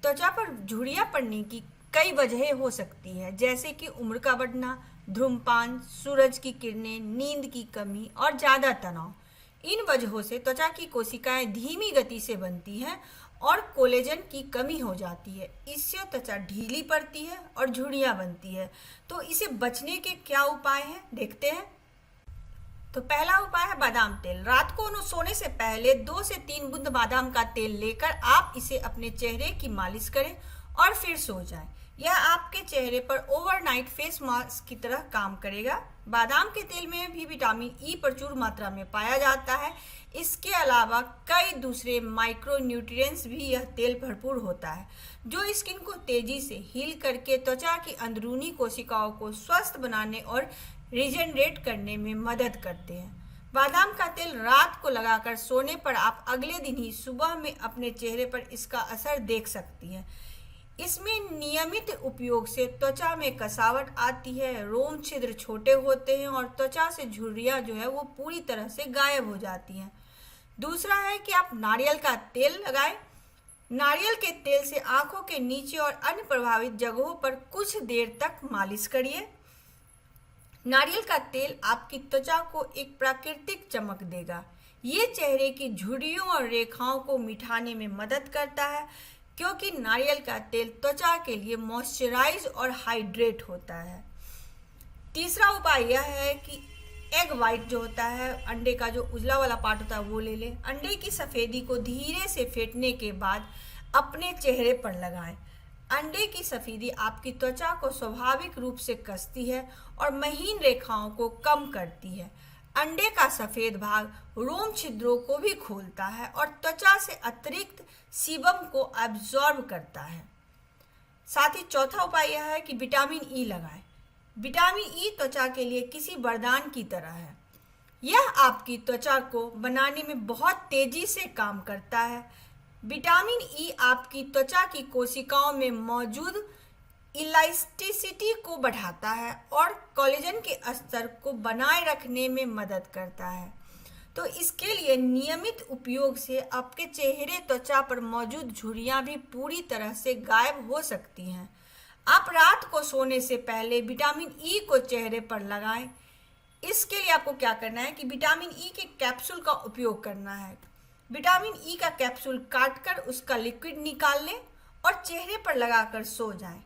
त्वचा पर झुर्रियां पड़ने की कई वजहें हो सकती है, जैसे कि उम्र का बढ़ना, धूम्रपान, सूरज की किरणें, नींद की कमी और ज़्यादा तनाव। इन वजहों से त्वचा की कोशिकाएं धीमी गति से बनती हैं और कोलेजन की कमी हो जाती है। इससे त्वचा ढीली पड़ती है और झुर्रियां बनती है। तो इसे बचने के क्या उपाय हैं, देखते हैं। तो पहला उपाय है बादाम तेल। रात को सोने से पहले 2 से 3 बूंद बादाम का तेल लेकर आप इसे अपने चेहरे की मालिश करें और फिर सो जाएं। यह आपके चेहरे पर ओवरनाइट फेस मास्क की तरह काम करेगा। बादाम के तेल में भी विटामिन ई प्रचुर मात्रा में पाया जाता है। इसके अलावा कई दूसरे माइक्रो न्यूट्रिएंट्स भी यह तेल भरपूर होता है, जो स्किन को तेजी से हील करके त्वचा की अंदरूनी कोशिकाओं को स्वस्थ बनाने और रिजेनरेट करने में मदद करते हैं। बादाम का तेल रात को लगाकर सोने पर आप अगले दिन ही सुबह में अपने चेहरे पर इसका असर देख सकती हैं। इसमें नियमित उपयोग से त्वचा में कसावट आती है, रोम छिद्र छोटे होते हैं और त्वचा से झुर्रियां जो है वो पूरी तरह से गायब हो जाती हैं। दूसरा है कि आप नारियल का तेल लगाएं। नारियल के तेल से आंखों के नीचे और अन्य प्रभावित जगहों पर कुछ देर तक मालिश करिए। नारियल का तेल आपकी त्वचा को एक प्राकृतिक चमक देगा। ये चेहरे की झुर्रियों और रेखाओं को मिटाने में मदद करता है, क्योंकि नारियल का तेल त्वचा के लिए मॉइस्चराइज और हाइड्रेट होता है। तीसरा उपाय यह है कि एग वाइट जो होता है, अंडे का जो उजला वाला पार्ट होता है वो ले लें। अंडे की सफ़ेदी को धीरे से फेंटने के बाद अपने चेहरे पर लगाएं। अंडे की सफ़ेदी आपकी त्वचा को स्वाभाविक रूप से कसती है और महीन रेखाओं को कम करती है। अंडे का सफ़ेद भाग रोम छिद्रों को भी खोलता है और त्वचा से अतिरिक्त सीबम को एब्जॉर्ब करता है। साथ ही चौथा उपाय यह है कि विटामिन ई लगाएं। विटामिन ई त्वचा के लिए किसी वरदान की तरह है। यह आपकी त्वचा को बनाने में बहुत तेजी से काम करता है। विटामिन ई आपकी त्वचा की कोशिकाओं में मौजूद इलास्टिसिटी को बढ़ाता है और कोलेजन के स्तर को बनाए रखने में मदद करता है। तो इसके लिए नियमित उपयोग से आपके चेहरे त्वचा पर मौजूद झुर्रियां भी पूरी तरह से गायब हो सकती हैं। आप रात को सोने से पहले विटामिन ई को चेहरे पर लगाएं। इसके लिए आपको क्या करना है कि विटामिन ई के कैप्सूल का उपयोग करना है। विटामिन ई का कैप्सूल काटकर उसका लिक्विड निकाल लें और चेहरे पर लगाकर सो जाएं,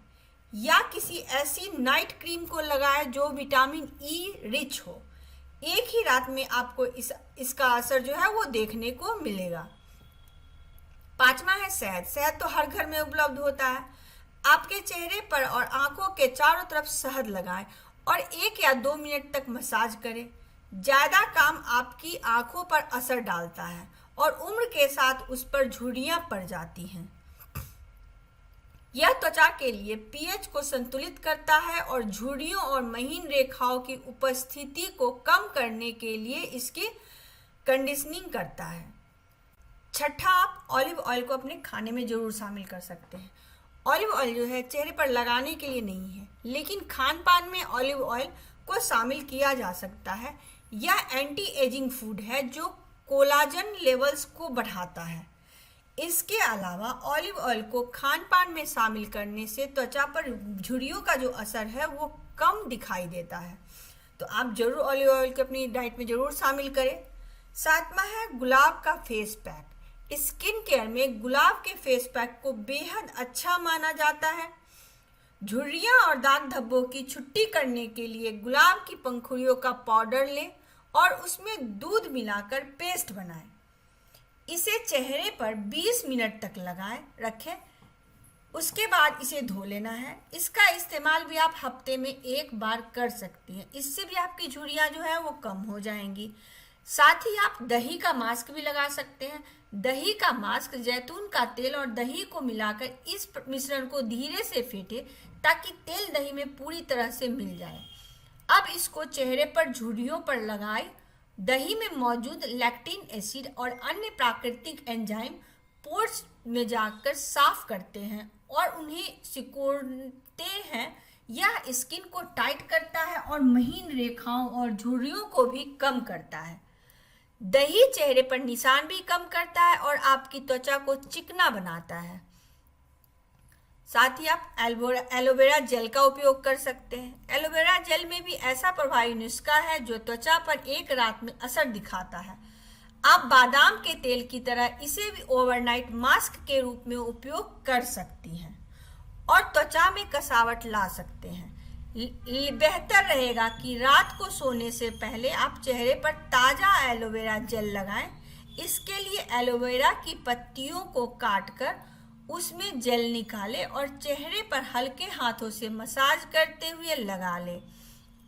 या किसी ऐसी नाइट क्रीम को लगाएं जो विटामिन ई रिच हो। एक ही रात में आपको इसका असर जो है वो देखने को मिलेगा। पांचवा है शहद। शहद तो हर घर में उपलब्ध होता है। आपके चेहरे पर और आंखों के चारों तरफ शहद लगाएं और 1 या 2 मिनट तक मसाज करें। ज़्यादा काम आपकी आंखों पर असर डालता है और उम्र के साथ उस पर झुर्रियां पड़ जाती हैं। यह त्वचा के लिए पीएच को संतुलित करता है और झुर्रियों और महीन रेखाओं की उपस्थिति को कम करने के लिए इसकी कंडीशनिंग करता है। छठा, आप ऑलिव ऑयल को अपने खाने में जरूर शामिल कर सकते हैं। ऑलिव ऑयल जो है चेहरे पर लगाने के लिए नहीं है, लेकिन खान पान में ऑलिव ऑयल को शामिल किया जा सकता है। यह एंटी एजिंग फूड है जो कोलाजन लेवल्स को बढ़ाता है। इसके अलावा ऑलिव ऑयल को खान पान में शामिल करने से त्वचा पर झुर्रियों का जो असर है वो कम दिखाई देता है। तो आप जरूर ऑलिव ऑयल को अपनी डाइट में जरूर शामिल करें। सातवां है गुलाब का फेस पैक। स्किन केयर में गुलाब के फेस पैक को बेहद अच्छा माना जाता है। झुर्रियां और दाग धब्बों की छुट्टी करने के लिए गुलाब की पंखुड़ियों का पाउडर लें और उसमें दूध मिलाकर पेस्ट बनाएं। इसे चेहरे पर 20 मिनट तक रखें। उसके बाद इसे धो लेना है। इसका इस्तेमाल भी आप हफ्ते में 1 बार कर सकती हैं। इससे भी आपकी झुर्रियां जो है वो कम हो जाएंगी। साथ ही आप दही का मास्क भी लगा सकते हैं। दही का मास्क जैतून का तेल और दही को मिलाकर इस मिश्रण को धीरे से फेंटे ताकि तेल दही में पूरी तरह से मिल जाए। अब इसको चेहरे पर झुर्रियों पर लगाएं। दही में मौजूद लैक्टिन एसिड और अन्य प्राकृतिक एंजाइम पोर्स में जाकर साफ करते हैं और उन्हें सिकोड़ते हैं। यह स्किन को टाइट करता है और महीन रेखाओं और झुर्रियों को भी कम करता है। दही चेहरे पर निशान भी कम करता है और आपकी त्वचा को चिकना बनाता है। साथ ही आप एलोवेरा जेल का उपयोग कर सकते हैं। एलोवेरा जेल में भी ऐसा प्रभावी नुस्खा है जो त्वचा पर एक रात में असर दिखाता है। आप बादाम के तेल की तरह इसे भी ओवरनाइट मास्क के रूप में उपयोग कर सकती हैं और त्वचा में कसावट ला सकते हैं। बेहतर रहेगा कि रात को सोने से पहले आप चेहरे पर ताज़ा एलोवेरा जेल लगाएं। इसके लिए एलोवेरा की पत्तियों को काटकर उसमें जेल निकालें और चेहरे पर हल्के हाथों से मसाज करते हुए लगा लें,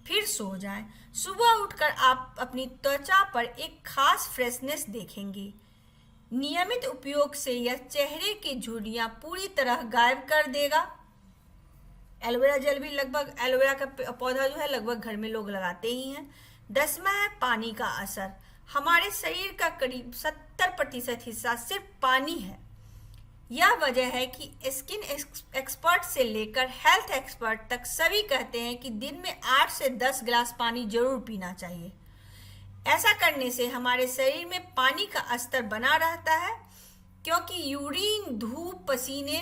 फिर सो जाएं। सुबह उठकर आप अपनी त्वचा पर एक खास फ्रेशनेस देखेंगी। नियमित उपयोग से यह चेहरे की झुर्रियां पूरी तरह गायब कर देगा। एलोवेरा जेल भी लगभग, एलोवेरा का पौधा जो है लगभग घर में लोग लगाते ही हैं। 10वां है पानी का असर। हमारे शरीर का करीब 70% हिस्सा सिर्फ पानी है। यह वजह है कि स्किन एक्सपर्ट से लेकर हेल्थ एक्सपर्ट तक सभी कहते हैं कि दिन में 8 से 10 गिलास पानी जरूर पीना चाहिए। ऐसा करने से हमारे शरीर में पानी का स्तर बना रहता है, क्योंकि यूरिन, धूप, पसीने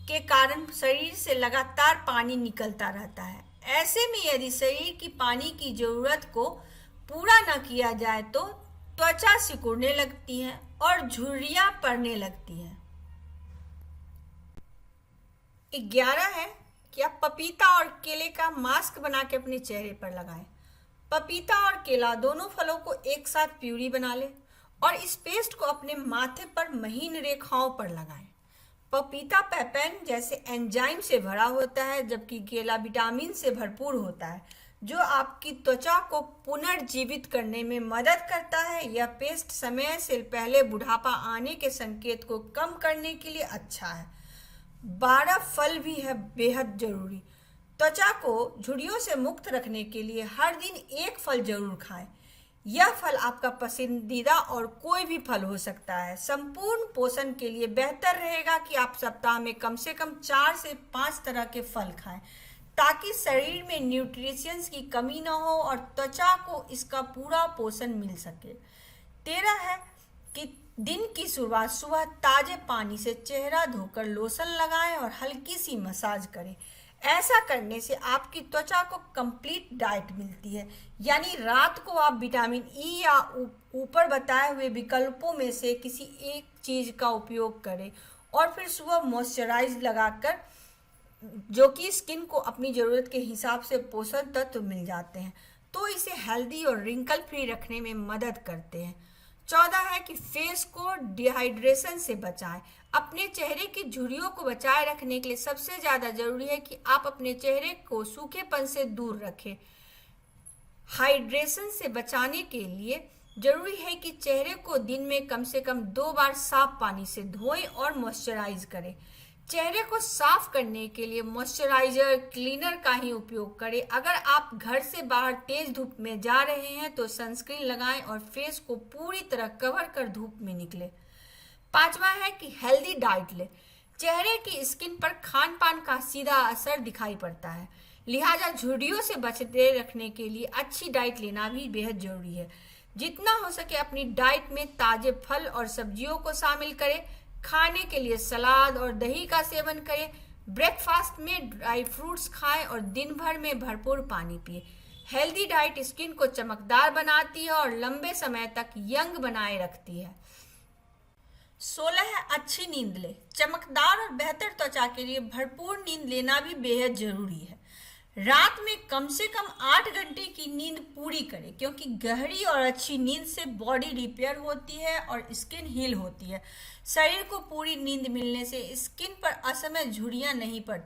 के कारण शरीर से लगातार पानी निकलता रहता है। ऐसे में यदि शरीर की पानी की जरूरत को पूरा न किया जाए तो त्वचा सिकुड़ने लगती है और झुर्रियां पड़ने लगती हैं। 11 है कि आप पपीता और केले का मास्क बना के अपने चेहरे पर लगाएं। पपीता और केला दोनों फलों को एक साथ प्यूरी बना लें और इस पेस्ट को अपने माथे पर महीन रेखाओं पर लगाएं। पपीता पेपेन जैसे एंजाइम से भरा होता है, जबकि केला विटामिन से भरपूर होता है, जो आपकी त्वचा को पुनर्जीवित करने में मदद करता है। यह पेस्ट समय से पहले बुढ़ापा आने के संकेत को कम करने के लिए अच्छा है। 12 फल भी है बेहद जरूरी। त्वचा को झुर्रियों से मुक्त रखने के लिए हर दिन एक फल जरूर खाएं। यह फल आपका पसंदीदा और कोई भी फल हो सकता है। संपूर्ण पोषण के लिए बेहतर रहेगा कि आप सप्ताह में कम से कम 4 से 5 तरह के फल खाएं, ताकि शरीर में न्यूट्रिशंस की कमी न हो और त्वचा को इसका पूरा पोषण मिल सके। 13 है कि दिन की शुरुआत सुबह ताजे पानी से चेहरा धोकर लोशन लगाएं और हल्की सी मसाज करें। ऐसा करने से आपकी त्वचा को कंप्लीट डाइट मिलती है, यानी रात को आप विटामिन ई या ऊपर बताए हुए विकल्पों में से किसी एक चीज का उपयोग करें और फिर सुबह मॉइस्चराइज लगाकर, जो कि स्किन को अपनी ज़रूरत के हिसाब से पोषण तत्व मिल जाते हैं, तो इसे हेल्दी और रिंकल फ्री रखने में मदद करते हैं। 14 है कि फेस को डिहाइड्रेशन से बचाएं। अपने चेहरे की झुर्रियों को बचाए रखने के लिए सबसे ज़्यादा जरूरी है कि आप अपने चेहरे को सूखेपन से दूर रखें। हाइड्रेशन से बचाने के लिए जरूरी है कि चेहरे को दिन में कम से कम 2 बार साफ पानी से धोएं और मॉइस्चराइज करें। चेहरे को साफ करने के लिए मॉइस्चराइजर, क्लीनर का ही उपयोग करें। अगर आप घर से बाहर तेज धूप में जा रहे हैं तो सनस्क्रीन लगाएं और फेस को पूरी तरह कवर कर धूप में निकलें। 5वां है कि हेल्दी डाइट लें। चेहरे की स्किन पर खान पान का सीधा असर दिखाई पड़ता है, लिहाजा झुर्रियों से बचते रखने के लिए अच्छी डाइट लेना भी बेहद जरूरी है। जितना हो सके अपनी डाइट में ताजे फल और सब्जियों को शामिल करें। खाने के लिए सलाद और दही का सेवन करें। ब्रेकफास्ट में ड्राई फ्रूट्स खाएं और दिन भर में भरपूर पानी पिए। हेल्दी डाइट स्किन को चमकदार बनाती है और लंबे समय तक यंग बनाए रखती है। 16 है अच्छी नींद ले। चमकदार और बेहतर त्वचा के लिए भरपूर नींद लेना भी बेहद जरूरी है। रात में कम से कम 8 घंटे की नींद पूरी करें, क्योंकि गहरी और अच्छी नींद से बॉडी रिपेयर होती है और स्किन हील होती है। शरीर को पूरी नींद मिलने से स्किन पर असमय झुर्रियां नहीं पड़ती।